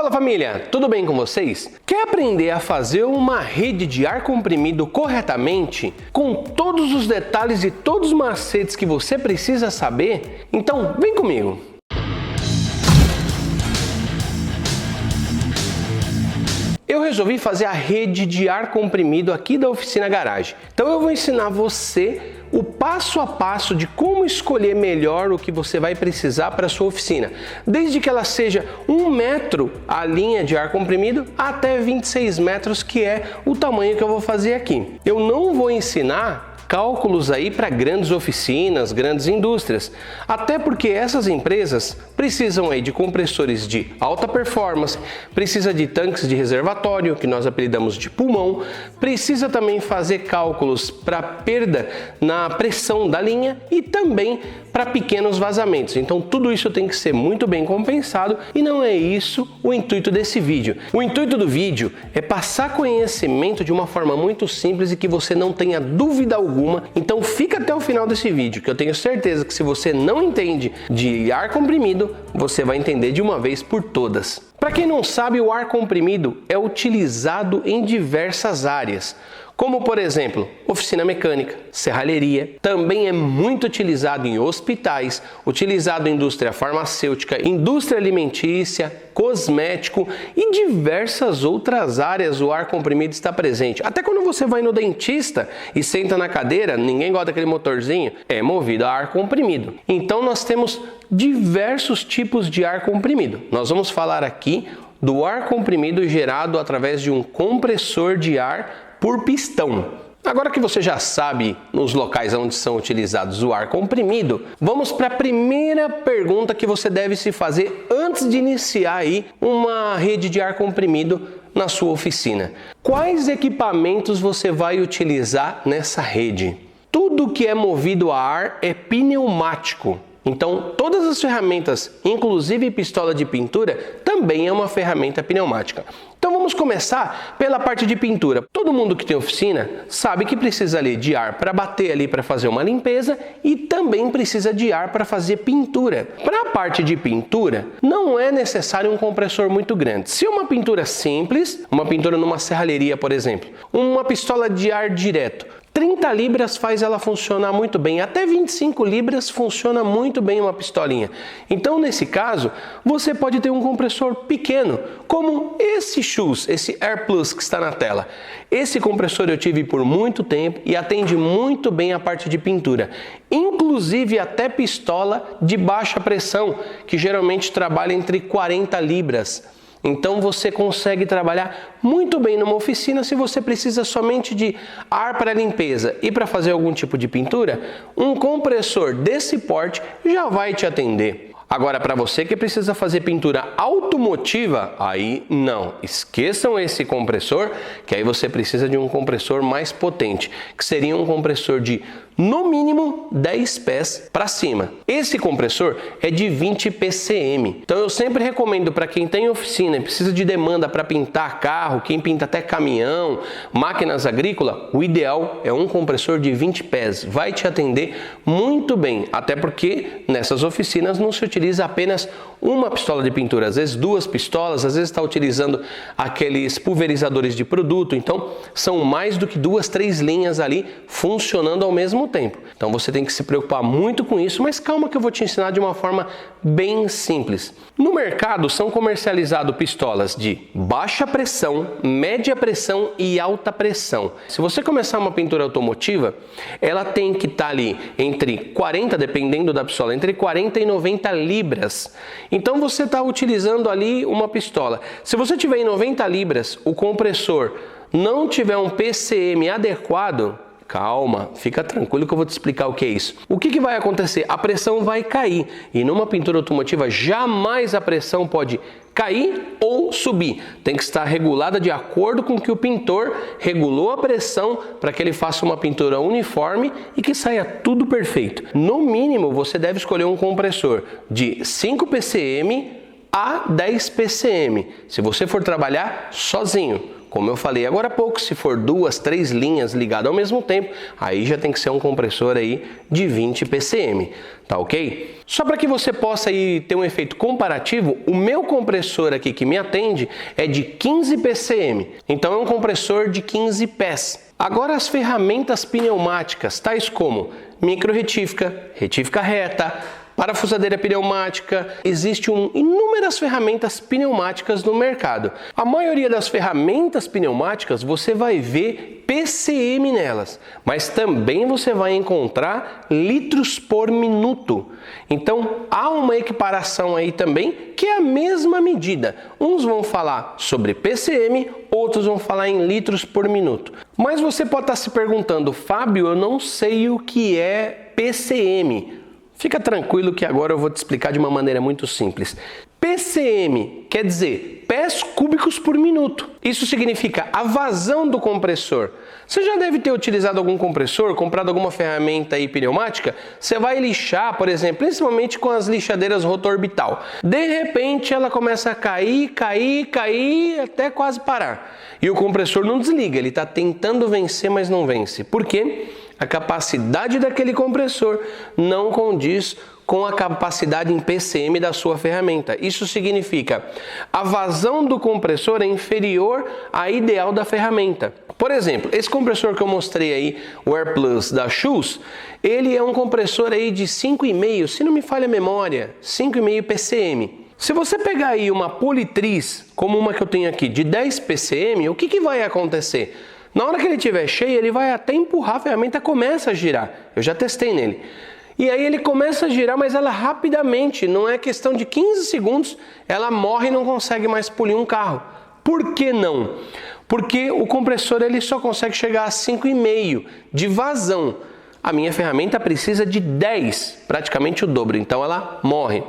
Fala família, tudo bem com vocês? Quer aprender a fazer uma rede de ar comprimido corretamente, com todos os detalhes e todos os macetes que você precisa saber? Então vem comigo! Eu resolvi fazer a rede de ar comprimido aqui da Oficina Garage. Então eu vou ensinar você o passo a passo de como escolher melhor o que você vai precisar para a sua oficina. Desde que ela seja 1 metro a linha de ar comprimido até 26 metros, que é o tamanho que eu vou fazer aqui. Eu não vou ensinar cálculos aí para grandes oficinas, grandes indústrias, até porque essas empresas precisam aí de compressores de alta performance, precisa de tanques de reservatório, que nós apelidamos de pulmão, precisa também fazer cálculos para perda na pressão da linha e também para pequenos vazamentos. Então tudo isso tem que ser muito bem compensado e não é isso o intuito desse vídeo. O intuito do vídeo é passar conhecimento de uma forma muito simples e que você não tenha dúvida alguma. Então fica até o final desse vídeo, que eu tenho certeza que se você não entende de ar comprimido, você vai entender de uma vez por todas. Para quem não sabe, o ar comprimido é utilizado em diversas áreas, como por exemplo, oficina mecânica, serralheria, também é muito utilizado em hospitais, utilizado em indústria farmacêutica, indústria alimentícia, cosmético e diversas outras áreas o ar comprimido está presente. Até quando você vai no dentista e senta na cadeira, ninguém gosta daquele motorzinho, é movido a ar comprimido. Então nós temos diversos tipos de ar comprimido. Nós vamos falar aqui do ar comprimido gerado através de um compressor de ar por pistão. Agora que você já sabe nos locais onde são utilizados o ar comprimido, vamos para a primeira pergunta que você deve se fazer antes de iniciar aí uma rede de ar comprimido na sua oficina. Quais equipamentos você vai utilizar nessa rede? Tudo que é movido a ar é pneumático. Então, todas as ferramentas, inclusive pistola de pintura, também é uma ferramenta pneumática. Então vamos começar pela parte de pintura. Todo mundo que tem oficina sabe que precisa ali de ar para bater ali para fazer uma limpeza e também precisa de ar para fazer pintura. Para a parte de pintura, não é necessário um compressor muito grande. Se uma pintura simples, uma pintura numa serralheria, por exemplo, uma pistola de ar direto, 30 libras faz ela funcionar muito bem, até 25 libras funciona muito bem uma pistolinha. Então nesse caso, você pode ter um compressor pequeno, como esse Shoes, esse Air Plus que está na tela. Esse compressor eu tive por muito tempo e atende muito bem a parte de pintura, inclusive até pistola de baixa pressão, que geralmente trabalha entre 40 libras. Então você consegue trabalhar muito bem numa oficina. Se você precisa somente de ar para limpeza e para fazer algum tipo de pintura, um compressor desse porte já vai te atender. Agora, para você que precisa fazer pintura automotiva, aí não, esqueçam esse compressor, que aí você precisa de um compressor mais potente, que seria um compressor de no mínimo 10 pés para cima. Esse compressor é de 20 PCM. Então eu sempre recomendo para quem tem oficina e precisa de demanda para pintar carro, quem pinta até caminhão, máquinas agrícolas, o ideal é um compressor de 20 pés. Vai te atender muito bem, até porque nessas oficinas não se utiliza apenas uma pistola de pintura, às vezes 2 pistolas, às vezes está utilizando aqueles pulverizadores de produto, então são mais do que 2, 3 linhas ali funcionando ao mesmo tempo. Então você tem que se preocupar muito com isso, mas calma que eu vou te ensinar de uma forma bem simples. No mercado são comercializadas pistolas de baixa pressão, média pressão e alta pressão. Se você começar uma pintura automotiva, ela tem que estar ali entre 40, dependendo da pistola, entre 40 e 90 libras. Então você está utilizando ali uma pistola. Se você tiver em 90 libras, o compressor não tiver um PCM adequado, calma, fica tranquilo que eu vou te explicar o que é isso. O que vai acontecer? A pressão vai cair e numa pintura automotiva jamais a pressão pode cair ou subir. Tem que estar regulada de acordo com que o pintor regulou a pressão para que ele faça uma pintura uniforme e que saia tudo perfeito. No mínimo, você deve escolher um compressor de 5 PCM a 10 PCM, se você for trabalhar sozinho. como eu falei agora há pouco, se for 2, 3 linhas ligadas ao mesmo tempo, aí já tem que ser um compressor aí de 20 PCM, tá ok? Só para que você possa aí ter um efeito comparativo, o meu compressor aqui que me atende é de 15 PCM, então é um compressor de 15 pés. Agora as ferramentas pneumáticas, tais como micro-retífica, retífica reta, parafusadeira pneumática, existem inúmeras ferramentas pneumáticas no mercado. A maioria das ferramentas pneumáticas você vai ver PCM nelas, mas também você vai encontrar litros por minuto. Então há uma equiparação aí também que é a mesma medida. Uns vão falar sobre PCM, outros vão falar em litros por minuto. Mas você pode estar se perguntando, Fábio, eu não sei o que é PCM. Fica tranquilo que agora eu vou te explicar de uma maneira muito simples. PCM quer dizer pés cúbicos por minuto. Isso significa a vazão do compressor. Você já deve ter utilizado algum compressor, comprado alguma ferramenta aí pneumática? Você vai lixar, por exemplo, principalmente com as lixadeiras rotorbital. De repente ela começa a cair, até quase parar. E o compressor não desliga, ele está tentando vencer, mas não vence. Por quê? A capacidade daquele compressor não condiz com a capacidade em PCM da sua ferramenta. Isso significa a vazão do compressor é inferior à ideal da ferramenta. Por exemplo, esse compressor que eu mostrei aí, o AirPlus da Shoes, ele é um compressor aí de 5,5, se não me falha a memória, 5,5 PCM. Se você pegar aí uma politriz, como uma que eu tenho aqui, de 10 PCM, o que vai acontecer? Na hora que ele estiver cheio, ele vai até empurrar, a ferramenta começa a girar. Eu já testei nele. E aí ele começa a girar, mas ela rapidamente, não é questão de 15 segundos, ela morre e não consegue mais polir um carro. Por que não? Porque o compressor ele só consegue chegar a 5,5 de vazão. A minha ferramenta precisa de 10, praticamente o dobro, então ela morre.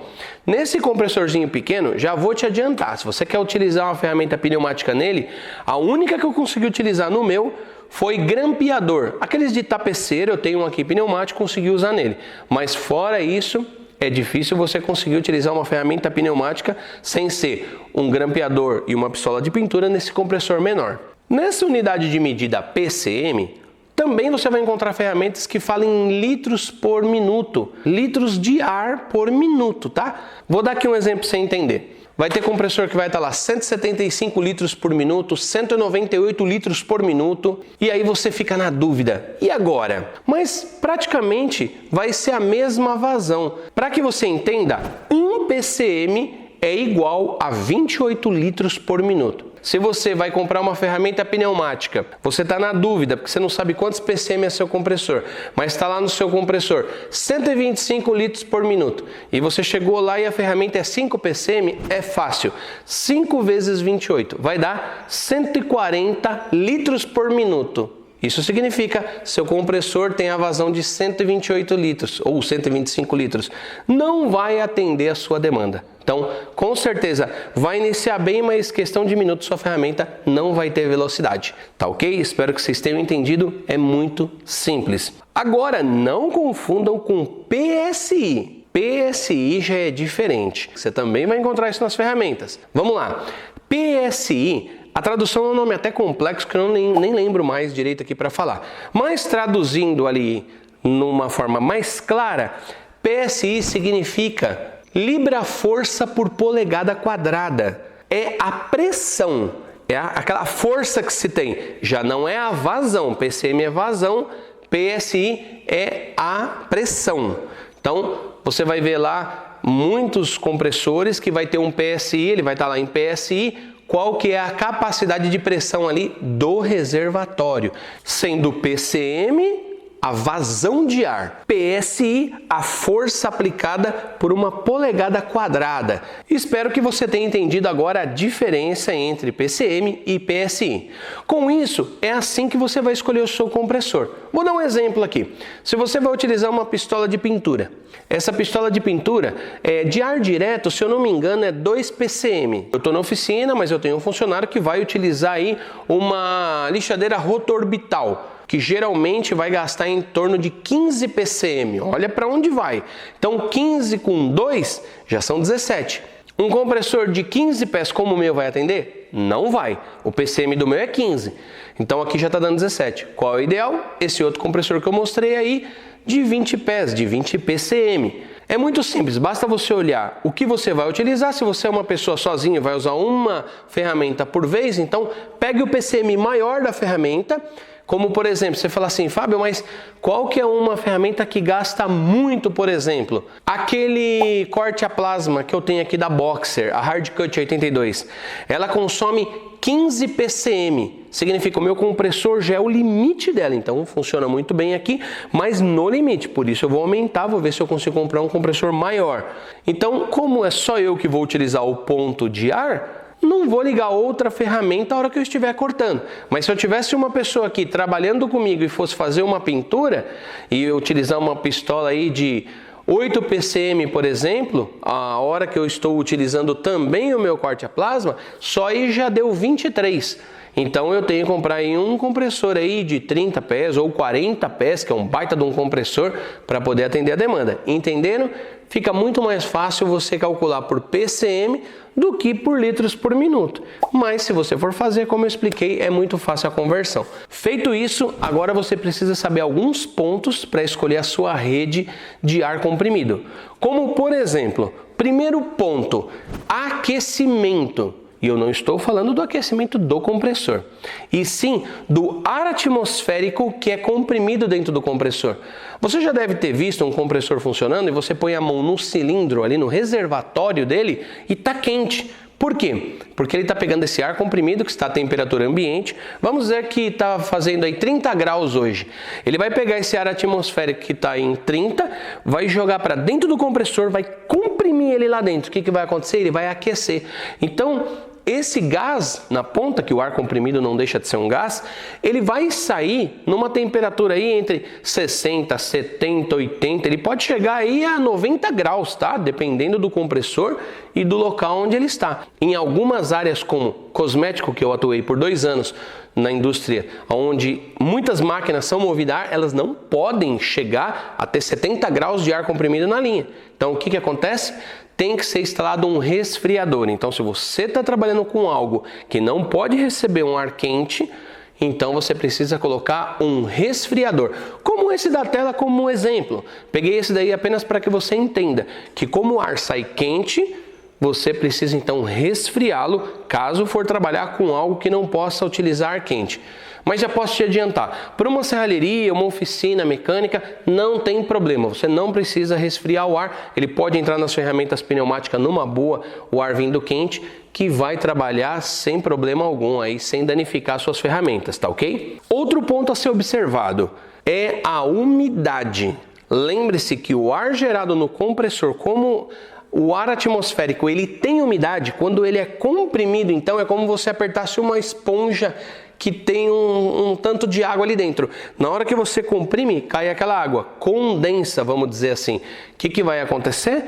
Nesse compressorzinho pequeno, já vou te adiantar, se você quer utilizar uma ferramenta pneumática nele, a única que eu consegui utilizar no meu foi grampeador. Aqueles de tapeceira, eu tenho um aqui pneumático, consegui usar nele. Mas fora isso, é difícil você conseguir utilizar uma ferramenta pneumática sem ser um grampeador e uma pistola de pintura nesse compressor menor. Nessa unidade de medida PCM, também você vai encontrar ferramentas que falam em litros por minuto, litros de ar por minuto, tá? Vou dar aqui um exemplo para você entender. Vai ter compressor que vai estar lá 175 litros por minuto, 198 litros por minuto, e aí você fica na dúvida, e agora? Mas praticamente vai ser a mesma vazão. Para que você entenda, 1 PCM é igual a 28 litros por minuto. Se você vai comprar uma ferramenta pneumática, você está na dúvida, porque você não sabe quantos PCM é seu compressor, mas está lá no seu compressor 125 litros por minuto, e você chegou lá e a ferramenta é 5 PCM, é fácil. 5 vezes 28 vai dar 140 litros por minuto. Isso significa que seu compressor tem a vazão de 128 litros ou 125 litros. Não vai atender a sua demanda. Então, com certeza, vai iniciar bem, mas questão de minutos sua ferramenta não vai ter velocidade. Tá ok? Espero que vocês tenham entendido. É muito simples. Agora, não confundam com PSI. PSI já é diferente. Você também vai encontrar isso nas ferramentas. Vamos lá. PSI... A tradução é um nome até complexo que eu nem lembro mais direito aqui para falar. Mas traduzindo ali numa forma mais clara, PSI significa libra-força por polegada quadrada. É a pressão, é aquela força que se tem. Já não é a vazão, PCM é vazão, PSI é a pressão. Então, você vai ver lá muitos compressores que vai ter um PSI, ele vai estar lá em PSI, qual que é a capacidade de pressão ali do reservatório, sendo PCM a vazão de ar, PSI a força aplicada por uma polegada quadrada. Espero que você tenha entendido agora a diferença entre PCM e PSI. Com isso, é assim que você vai escolher o seu compressor. Vou dar um exemplo aqui. Se você vai utilizar uma pistola de pintura, essa pistola de pintura é de ar direto, se eu não me engano, é 2 PCM. Eu estou na oficina, mas eu tenho um funcionário que vai utilizar aí uma lixadeira rotorbital, que geralmente vai gastar em torno de 15 PCM. Olha para onde vai. Então 15 com 2 já são 17. Um compressor de 15 pés como o meu vai atender? Não vai. O PCM do meu é 15. Então aqui já está dando 17. Qual é o ideal? Esse outro compressor que eu mostrei aí, de 20 pés, de 20 PCM. É muito simples, basta você olhar o que você vai utilizar. Se você é uma pessoa sozinha e vai usar uma ferramenta por vez, então pegue o PCM maior da ferramenta. Como, por exemplo, você fala assim, Fábio, mas qual que é uma ferramenta que gasta muito, por exemplo? Aquele corte a plasma que eu tenho aqui da Boxer, a Hardcut 82, ela consome 15 PCM, significa o meu compressor já é o limite dela, então funciona muito bem aqui, mas no limite, por isso eu vou aumentar, vou ver se eu consigo comprar um compressor maior. Então, como é só eu que vou utilizar o ponto de ar, não vou ligar outra ferramenta a hora que eu estiver cortando. Mas se eu tivesse uma pessoa aqui trabalhando comigo e fosse fazer uma pintura e eu utilizar uma pistola aí de 8 PCM, por exemplo, a hora que eu estou utilizando também o meu corte a plasma, só aí já deu 23. Então eu tenho que comprar aí um compressor aí de 30 pés ou 40 pés, que é um baita de um compressor, para poder atender a demanda. Entenderam? Fica muito mais fácil você calcular por PCM do que por litros por minuto. Mas se você for fazer, como eu expliquei, é muito fácil a conversão. Feito isso, agora você precisa saber alguns pontos para escolher a sua rede de ar comprimido. Como, por exemplo, primeiro ponto, aquecimento. E eu não estou falando do aquecimento do compressor, e sim do ar atmosférico que é comprimido dentro do compressor. Você já deve ter visto um compressor funcionando e você põe a mão no cilindro, ali no reservatório dele, e está quente. Por quê? Porque ele está pegando esse ar comprimido que está a temperatura ambiente. Vamos dizer que está fazendo aí 30 graus hoje. Ele vai pegar esse ar atmosférico que está em 30, vai jogar para dentro do compressor, vai comprimir ele lá dentro. O que vai acontecer? Ele vai aquecer. Então, esse gás na ponta, que o ar comprimido não deixa de ser um gás, ele vai sair numa temperatura aí entre 60, 70, 80, ele pode chegar aí a 90 graus, tá? Dependendo do compressor e do local onde ele está. Em algumas áreas como cosmético, que eu atuei por 2 anos na indústria, onde muitas máquinas são movidas a ar, elas não podem chegar a ter 70 graus de ar comprimido na linha. Então o que acontece? Tem que ser instalado um resfriador. Então, se você está trabalhando com algo que não pode receber um ar quente, então você precisa colocar um resfriador. Como esse da tela como exemplo. Peguei esse daí apenas para que você entenda que como o ar sai quente, você precisa então resfriá-lo caso for trabalhar com algo que não possa utilizar ar quente. Mas já posso te adiantar, para uma serralheria, uma oficina mecânica, não tem problema, você não precisa resfriar o ar, ele pode entrar nas ferramentas pneumáticas numa boa, o ar vindo quente, que vai trabalhar sem problema algum, aí, sem danificar suas ferramentas, tá ok? Outro ponto a ser observado é a umidade. Lembre-se que o ar gerado no compressor, como o ar atmosférico, ele tem umidade, quando ele é comprimido, então é como se você apertasse uma esponja que tem um tanto de água ali dentro. Na hora que você comprime, cai aquela água, condensa, vamos dizer assim. O que vai acontecer?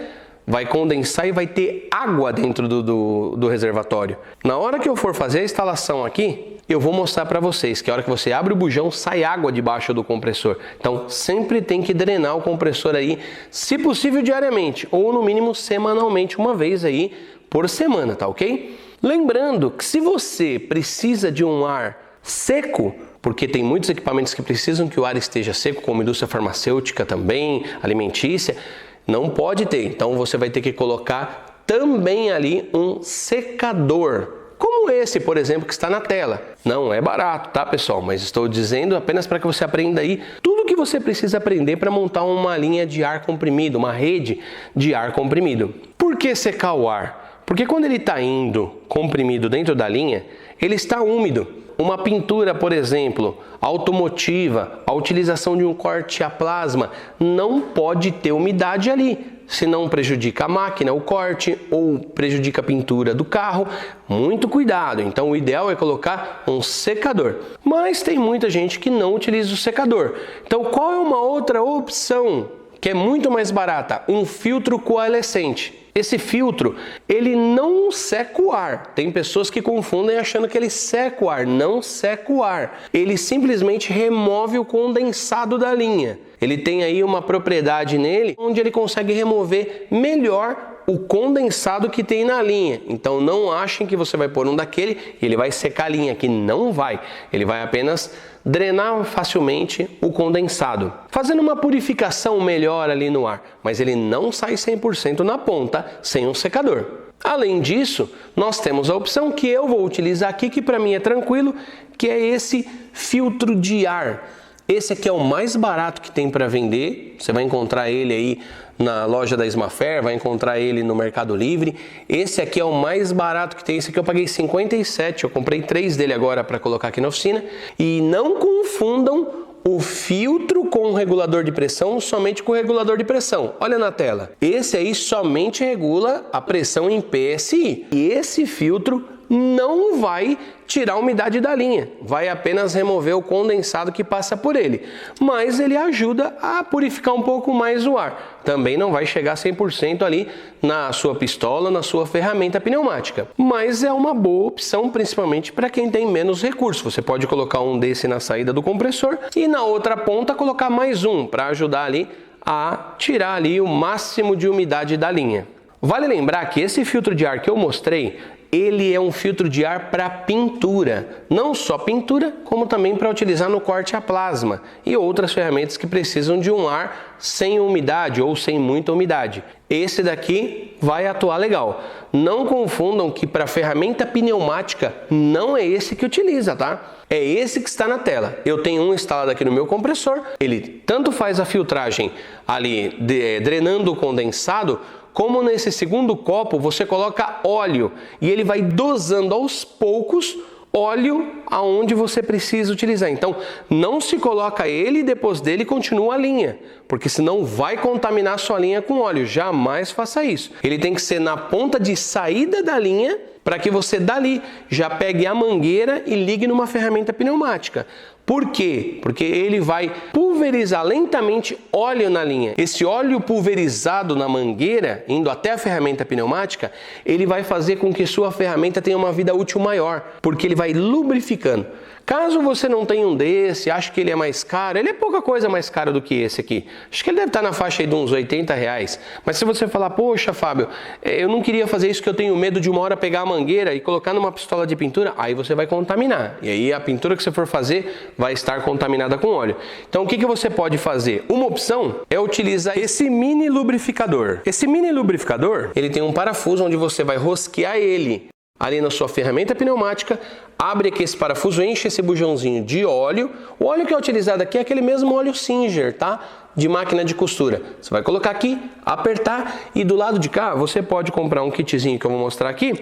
Vai condensar e vai ter água dentro do reservatório. Na hora que eu for fazer a instalação aqui, eu vou mostrar para vocês que a hora que você abre o bujão, sai água debaixo do compressor. Então, sempre tem que drenar o compressor aí, se possível diariamente, ou no mínimo semanalmente, uma vez aí por semana, tá ok? Lembrando que se você precisa de um ar seco, porque tem muitos equipamentos que precisam que o ar esteja seco, como indústria farmacêutica também, alimentícia, não pode ter. Então você vai ter que colocar também ali um secador, como esse, por exemplo, que está na tela. Não é barato, tá, pessoal? Mas estou dizendo apenas para que você aprenda aí tudo o que você precisa aprender para montar uma linha de ar comprimido, uma rede de ar comprimido. Por que secar o ar? Porque quando ele está indo comprimido dentro da linha, ele está úmido. Uma pintura, por exemplo, automotiva, a utilização de um corte a plasma, não pode ter umidade ali, senão prejudica a máquina, o corte, ou prejudica a pintura do carro. Muito cuidado, então o ideal é colocar um secador. Mas tem muita gente que não utiliza o secador. Então qual é uma outra opção que é muito mais barata? Um filtro coalescente. Esse filtro, ele não seca o ar. Tem pessoas que confundem achando que ele seca o ar. Não seca o ar. Ele simplesmente remove o condensado da linha. Ele tem aí uma propriedade nele onde ele consegue remover melhor o condensado que tem na linha. Então não achem que você vai pôr um daquele e ele vai secar a linha, que não vai. Ele vai apenas drenar facilmente o condensado, fazendo uma purificação melhor ali no ar, mas ele não sai 100% na ponta sem um secador. Além disso, nós temos a opção que eu vou utilizar aqui, que para mim é tranquilo, que é esse filtro de ar. Esse aqui é o mais barato que tem para vender, você vai encontrar ele aí na loja da Esmafer, vai encontrar ele no Mercado Livre. Esse aqui é o mais barato que tem, esse aqui eu paguei 57, eu comprei 3 dele agora para colocar aqui na oficina. E não confundam o filtro com o regulador de pressão somente com o regulador de pressão. Olha na tela, esse aí somente regula a pressão em PSI. E esse filtro não vai tirar a umidade da linha, vai apenas remover o condensado que passa por ele, mas ele ajuda a purificar um pouco mais o ar. Também não vai chegar 100% ali na sua pistola, na sua ferramenta pneumática, mas é uma boa opção, principalmente para quem tem menos recursos. Você pode colocar um desse na saída do compressor e na outra ponta colocar mais um para ajudar ali a tirar ali o máximo de umidade da linha. Vale lembrar que esse filtro de ar que eu mostrei, ele é um filtro de ar para pintura, não só pintura, como também para utilizar no corte a plasma e outras ferramentas que precisam de um ar sem umidade ou sem muita umidade. Esse daqui vai atuar legal. Não confundam que para ferramenta pneumática não é esse que utiliza, tá? É esse que está na tela. Eu tenho um instalado aqui no meu compressor, ele tanto faz a filtragem ali drenando o condensado, como nesse segundo copo você coloca óleo e ele vai dosando aos poucos óleo aonde você precisa utilizar. Então não se coloca ele e depois dele continua a linha, porque senão vai contaminar sua linha com óleo. Jamais faça isso. Ele tem que ser na ponta de saída da linha para que você dali já pegue a mangueira e ligue numa ferramenta pneumática. Por quê? Porque ele vai pulverizar lentamente óleo na linha. Esse óleo pulverizado na mangueira, indo até a ferramenta pneumática, ele vai fazer com que sua ferramenta tenha uma vida útil maior, porque ele vai lubrificando. Caso você não tenha um desse, ache que ele é mais caro, ele é pouca coisa mais caro do que esse aqui. Acho que ele deve estar na faixa aí de uns R$80. Mas se você falar, poxa Fábio, eu não queria fazer isso que eu tenho medo de uma hora pegar a mangueira e colocar numa pistola de pintura, aí você vai contaminar. E aí a pintura que você for fazer vai estar contaminada com óleo. Então o que você pode fazer? Uma opção é utilizar esse mini lubrificador. Esse mini lubrificador, ele tem um parafuso onde você vai rosquear ele ali na sua ferramenta pneumática, abre aqui esse parafuso, enche esse bujãozinho de óleo. O óleo que é utilizado aqui é aquele mesmo óleo Singer, tá? De máquina de costura. Você vai colocar aqui, apertar e do lado de cá você pode comprar um kitzinho que eu vou mostrar aqui,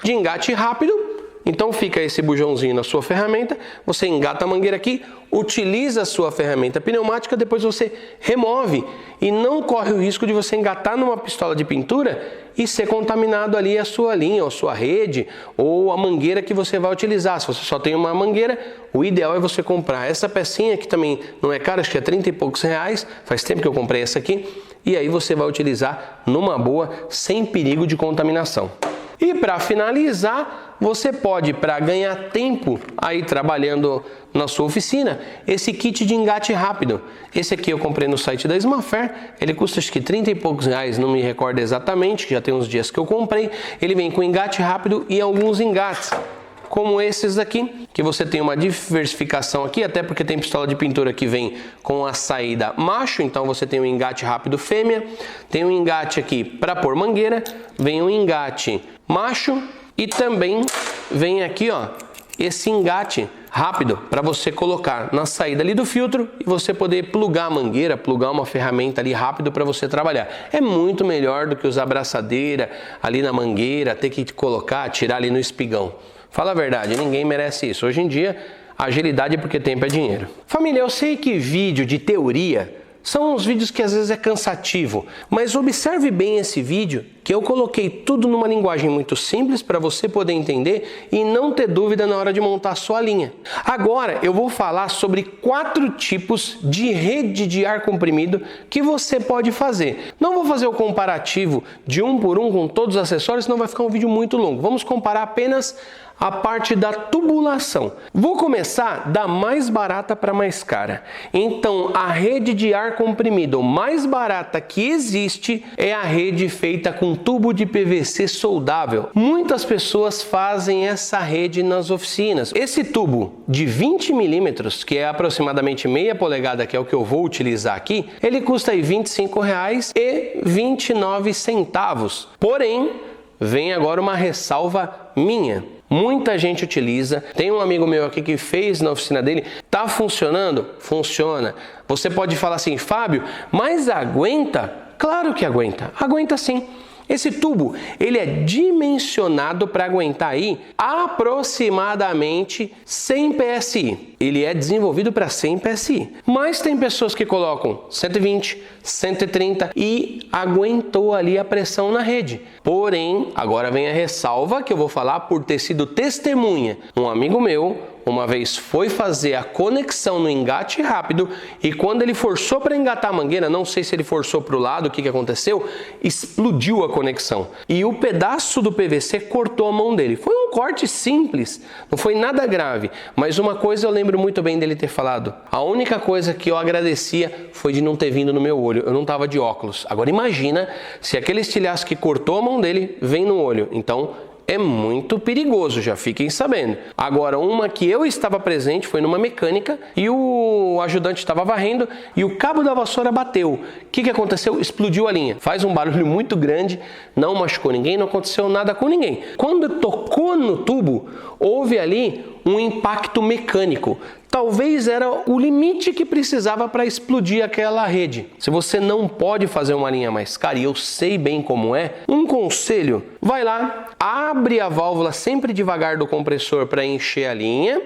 de engate rápido. Então fica esse bujãozinho na sua ferramenta, você engata a mangueira aqui, utiliza a sua ferramenta pneumática, depois você remove e não corre o risco de você engatar numa pistola de pintura e ser contaminado ali a sua linha, ou a sua rede, ou a mangueira que você vai utilizar. Se você só tem uma mangueira, o ideal é você comprar essa pecinha, que também não é cara, acho que é 30 e poucos reais, faz tempo que eu comprei essa aqui, e aí você vai utilizar numa boa, sem perigo de contaminação. E para finalizar, você pode, para ganhar tempo aí trabalhando na sua oficina, esse kit de engate rápido. Esse aqui eu comprei no site da Esmafer, ele custa acho que 30 e poucos reais, não me recordo exatamente, já tem uns dias que eu comprei. Ele vem com engate rápido e alguns engates, como esses daqui, que você tem uma diversificação aqui, até porque tem pistola de pintura que vem com a saída macho, então você tem um engate rápido fêmea, tem um engate aqui para pôr mangueira, vem um engate macho e também vem aqui, ó, esse engate rápido para você colocar na saída ali do filtro e você poder plugar a mangueira, plugar uma ferramenta ali rápido para você trabalhar. É muito melhor do que usar abraçadeira ali na mangueira, ter que colocar, tirar ali no espigão. Fala a verdade, ninguém merece isso. Hoje em dia, agilidade é porque tempo é dinheiro. Família, eu sei que vídeo de teoria são uns vídeos que às vezes é cansativo, mas observe bem esse vídeo que eu coloquei tudo numa linguagem muito simples para você poder entender e não ter dúvida na hora de montar a sua linha. Agora eu vou falar sobre 4 tipos de rede de ar comprimido que você pode fazer. Não vou fazer o comparativo de um por um com todos os acessórios, senão vai ficar um vídeo muito longo. Vamos comparar apenas a parte da tubulação. Vou começar da mais barata para mais cara. Então, a rede de ar comprimido mais barata que existe é a rede feita com tubo de PVC soldável. Muitas pessoas fazem essa rede nas oficinas. Esse tubo de 20 milímetros, que é aproximadamente meia polegada, que é o que eu vou utilizar aqui, ele custa aí R$ 25,29. Porém, vem agora uma ressalva minha. Muita gente utiliza, tem um amigo meu aqui que fez na oficina dele, tá funcionando? Funciona. Você pode falar assim, Fábio, mas aguenta? Claro que aguenta, aguenta sim. Esse tubo, ele é dimensionado para aguentar aí aproximadamente 100 PSI. Ele é desenvolvido para 100 PSI. Mas tem pessoas que colocam 120, 130 e aguentou ali a pressão na rede. Porém, agora vem a ressalva que eu vou falar por ter sido testemunha. Um amigo meu uma vez foi fazer a conexão no engate rápido e quando ele forçou para engatar a mangueira, não sei se ele forçou para o lado, o que aconteceu, explodiu a conexão. E o pedaço do PVC cortou a mão dele. Foi um corte simples, não foi nada grave, mas uma coisa eu lembro muito bem dele ter falado. A única coisa que eu agradecia foi de não ter vindo no meu olho, eu não estava de óculos. Agora imagina se aquele estilhaço que cortou a mão dele vem no olho, então é muito perigoso, já fiquem sabendo. Agora, uma que eu estava presente foi numa mecânica e o ajudante estava varrendo e o cabo da vassoura bateu. O que aconteceu? Explodiu a linha. Faz um barulho muito grande, não machucou ninguém, não aconteceu nada com ninguém. Quando tocou no tubo, houve ali um impacto mecânico. Talvez era o limite que precisava para explodir aquela rede. Se você não pode fazer uma linha mais cara, e eu sei bem como é, um conselho, vai lá, abre a válvula sempre devagar do compressor para encher a linha,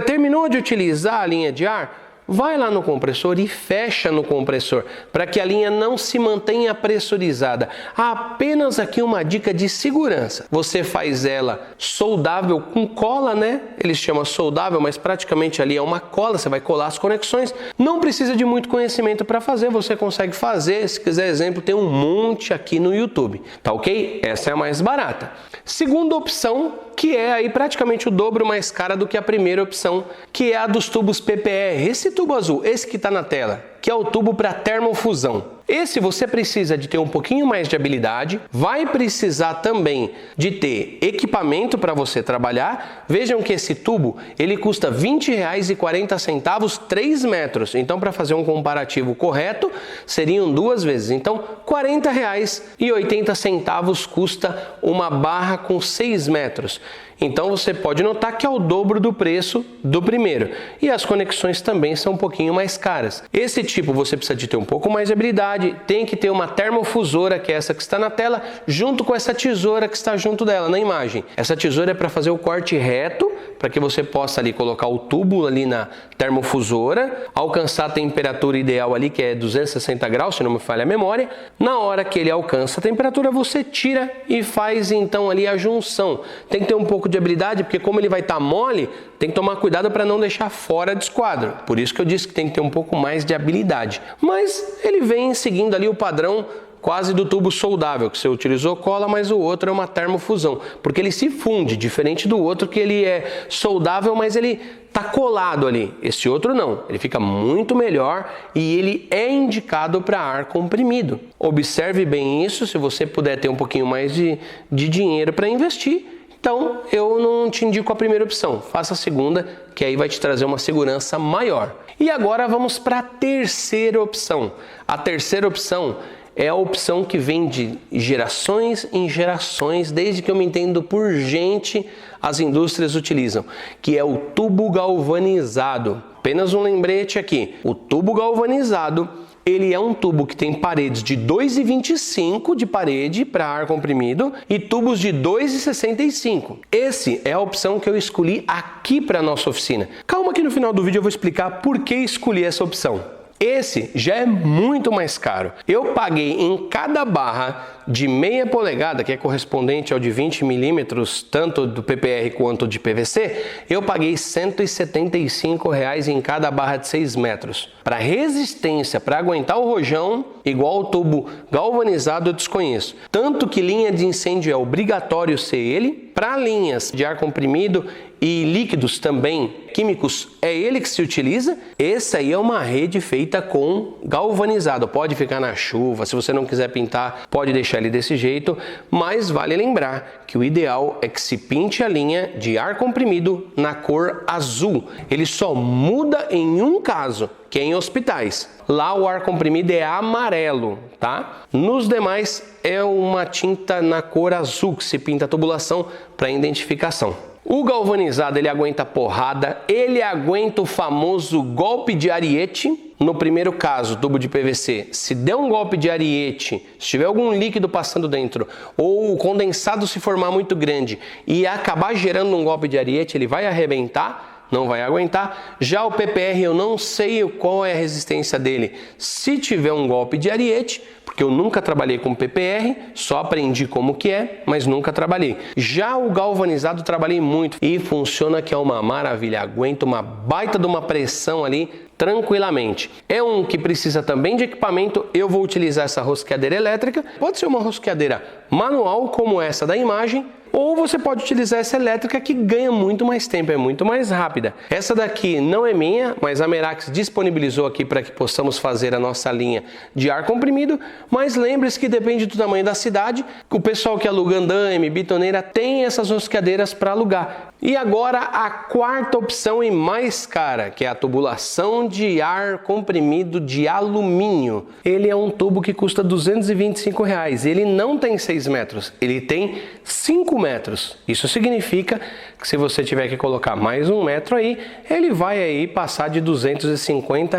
terminou de utilizar a linha de ar, vai lá no compressor e fecha no compressor, para que a linha não se mantenha pressurizada. Apenas aqui uma dica de segurança. Você faz ela soldável com cola, né? Eles chamam soldável, mas praticamente ali é uma cola, você vai colar as conexões. Não precisa de muito conhecimento para fazer, você consegue fazer. Se quiser exemplo, tem um monte aqui no YouTube, tá ok? Essa é a mais barata. Segunda opção, que é aí praticamente o dobro mais cara do que a primeira opção, que é a dos tubos PPR. Esse tubo azul, esse que está na tela, que é o tubo para termofusão. Esse você precisa de ter um pouquinho mais de habilidade, vai precisar também de ter equipamento para você trabalhar. Vejam que esse tubo, ele custa R$ 20,40, 3 metros. Então, para fazer um comparativo correto, seriam 2 vezes. Então, R$ 40,80 custa uma barra com 6 metros. Então você pode notar que é o dobro do preço do primeiro. E as conexões também são um pouquinho mais caras. Esse tipo você precisa de ter um pouco mais de habilidade, tem que ter uma termofusora, que é essa que está na tela, junto com essa tesoura que está junto dela na imagem. Essa tesoura é para fazer o corte reto, para que você possa ali colocar o tubo ali na termofusora, alcançar a temperatura ideal ali, que é 260 graus, se não me falha a memória. Na hora que ele alcança a temperatura, você tira e faz então ali a junção. Tem que ter um pouco de habilidade, porque como ele vai estar mole, tem que tomar cuidado para não deixar fora de esquadro. Por isso que eu disse que tem que ter um pouco mais de habilidade. Mas ele vem seguindo ali o padrão quase do tubo soldável, que você utilizou cola, mas o outro é uma termofusão, porque ele se funde, diferente do outro que ele é soldável, mas ele está colado ali. Esse outro não, ele fica muito melhor e ele é indicado para ar comprimido. Observe bem isso, se você puder ter um pouquinho mais de dinheiro para investir, então eu não te indico a primeira opção, faça a segunda, que aí vai te trazer uma segurança maior. E agora vamos para a terceira opção. A terceira opção é a opção que vem de gerações em gerações, desde que eu me entendo por gente, as indústrias utilizam, que é o tubo galvanizado. Apenas um lembrete aqui, o tubo galvanizado, ele é um tubo que tem paredes de 2,25 de parede para ar comprimido e tubos de 2,65. Esse é a opção que eu escolhi aqui para a nossa oficina. Calma que no final do vídeo eu vou explicar por que escolhi essa opção. Esse já é muito mais caro. Eu paguei em cada barra de meia polegada, que é correspondente ao de 20 milímetros, tanto do PPR quanto de PVC, eu paguei R$ 175 em cada barra de 6 metros. Para resistência, para aguentar o rojão, igual o tubo galvanizado eu desconheço. Tanto que linha de incêndio é obrigatório ser ele, para linhas de ar comprimido e líquidos também, químicos, é ele que se utiliza. Essa aí é uma rede feita com galvanizado. Pode ficar na chuva, se você não quiser pintar, pode deixar ele desse jeito, mas vale lembrar que o ideal é que se pinte a linha de ar comprimido na cor azul. Ele só muda em um caso, que é em hospitais. Lá o ar comprimido é amarelo, tá? Nos demais é uma tinta na cor azul que se pinta a tubulação para identificação. O galvanizado ele aguenta porrada, ele aguenta o famoso golpe de ariete. No primeiro caso, tubo de PVC, se der um golpe de ariete, se tiver algum líquido passando dentro, ou o condensado se formar muito grande e acabar gerando um golpe de ariete, ele vai arrebentar. Não vai aguentar. Já o PPR eu não sei qual é a resistência dele se tiver um golpe de ariete, porque eu nunca trabalhei com PPR, só aprendi como que é, mas nunca trabalhei. Já o galvanizado trabalhei muito e funciona que é uma maravilha, aguenta uma baita de uma pressão ali tranquilamente. É um que precisa também de equipamento. Eu vou utilizar essa rosqueadeira elétrica, pode ser uma rosqueadeira manual como essa da imagem, ou você pode utilizar essa elétrica que ganha muito mais tempo, é muito mais rápida. Essa daqui não é minha, mas a Merax disponibilizou aqui para que possamos fazer a nossa linha de ar comprimido, mas lembre-se que depende do tamanho da cidade. O pessoal que aluga andaime, bitoneira, tem essas rosqueadeiras para alugar. E agora a quarta opção e mais cara, que é a tubulação de ar comprimido de alumínio. Ele é um tubo que custa R$ 225. Ele não tem 6 metros, ele tem 5 metros. Isso significa que se você tiver que colocar mais 1 metro aí, ele vai aí passar de R$ 250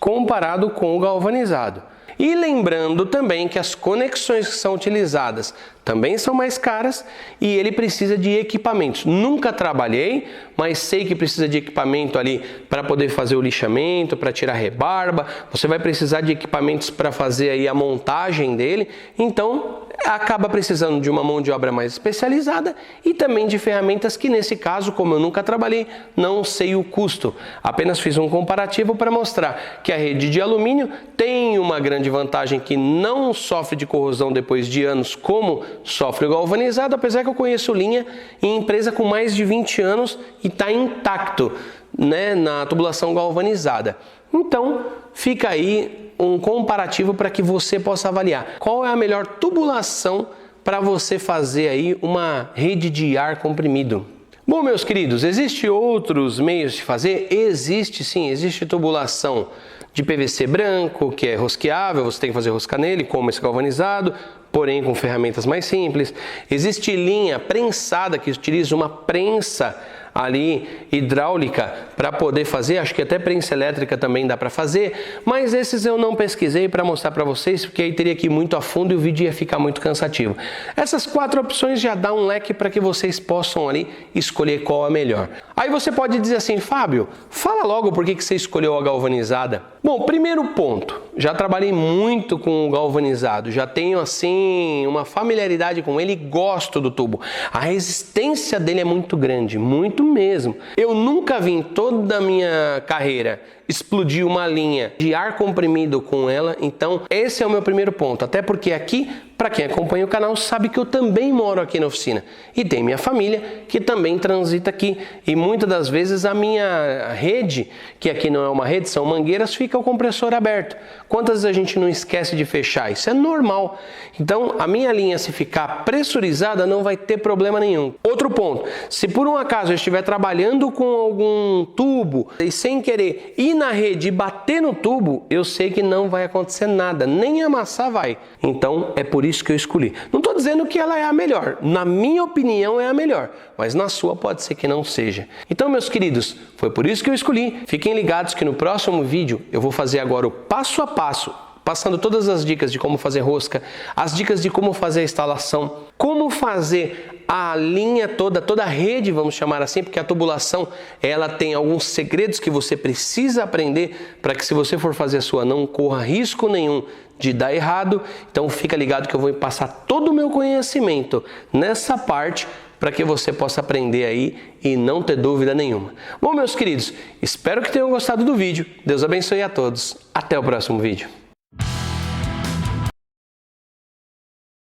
comparado com o galvanizado. E lembrando também que as conexões que são utilizadas também são mais caras e ele precisa de equipamentos. Nunca trabalhei, mas sei que precisa de equipamento ali para poder fazer o lixamento, para tirar rebarba. Você vai precisar de equipamentos para fazer aí a montagem dele. Então, acaba precisando de uma mão de obra mais especializada e também de ferramentas que nesse caso, como eu nunca trabalhei, não sei o custo. Apenas fiz um comparativo para mostrar que a rede de alumínio tem uma grande vantagem que não sofre de corrosão depois de anos como sofre o galvanizado, apesar que eu conheço linha em empresa com mais de 20 anos e está intacto, né, na tubulação galvanizada. Então, fica aí um comparativo para que você possa avaliar qual é a melhor tubulação para você fazer aí uma rede de ar comprimido. Bom, meus queridos, existem outros meios de fazer? Existe sim, existe tubulação de PVC branco, que é rosqueável, você tem que fazer rosca nele, como esse galvanizado, porém com ferramentas mais simples. Existe linha prensada, que utiliza uma prensa ali hidráulica para poder fazer, acho que até prensa elétrica também dá para fazer, mas esses eu não pesquisei para mostrar para vocês, porque aí teria que ir muito a fundo e o vídeo ia ficar muito cansativo. Essas 4 opções já dá um leque para que vocês possam ali escolher qual é a melhor. Aí você pode dizer assim, Fábio, fala logo por que você escolheu a galvanizada. Bom, primeiro ponto, já trabalhei muito com o galvanizado, já tenho assim uma familiaridade com ele e gosto do tubo. A resistência dele é muito grande, muito mesmo. Eu nunca vi em toda a minha carreira explodir uma linha de ar comprimido com ela, então esse é o meu primeiro ponto, até porque aqui, para quem acompanha o canal, sabe que eu também moro aqui na oficina e tem minha família que também transita aqui e muitas das vezes a minha rede, que aqui não é uma rede, são mangueiras, fica o compressor aberto. Quantas vezes a gente não esquece de fechar? Isso é normal. Então a minha linha, se ficar pressurizada, não vai ter problema nenhum. Outro ponto, se por um acaso eu estiver trabalhando com algum tubo e sem querer ir na rede e bater no tubo, eu sei que não vai acontecer nada, nem amassar vai. Então é por isso que eu escolhi. Não estou dizendo que ela é a melhor, na minha opinião é a melhor, mas na sua pode ser que não seja. Então, meus queridos, foi por isso que eu escolhi. Fiquem ligados que no próximo vídeo eu vou fazer agora o passo a passo, passando todas as dicas de como fazer rosca, as dicas de como fazer a instalação, como fazer a linha toda a rede, vamos chamar assim, porque a tubulação, ela tem alguns segredos que você precisa aprender para que, se você for fazer a sua, não corra risco nenhum de dar errado. Então fica ligado que eu vou passar todo o meu conhecimento nessa parte para que você possa aprender aí e não ter dúvida nenhuma. Bom, meus queridos, espero que tenham gostado do vídeo. Deus abençoe a todos. Até o próximo vídeo.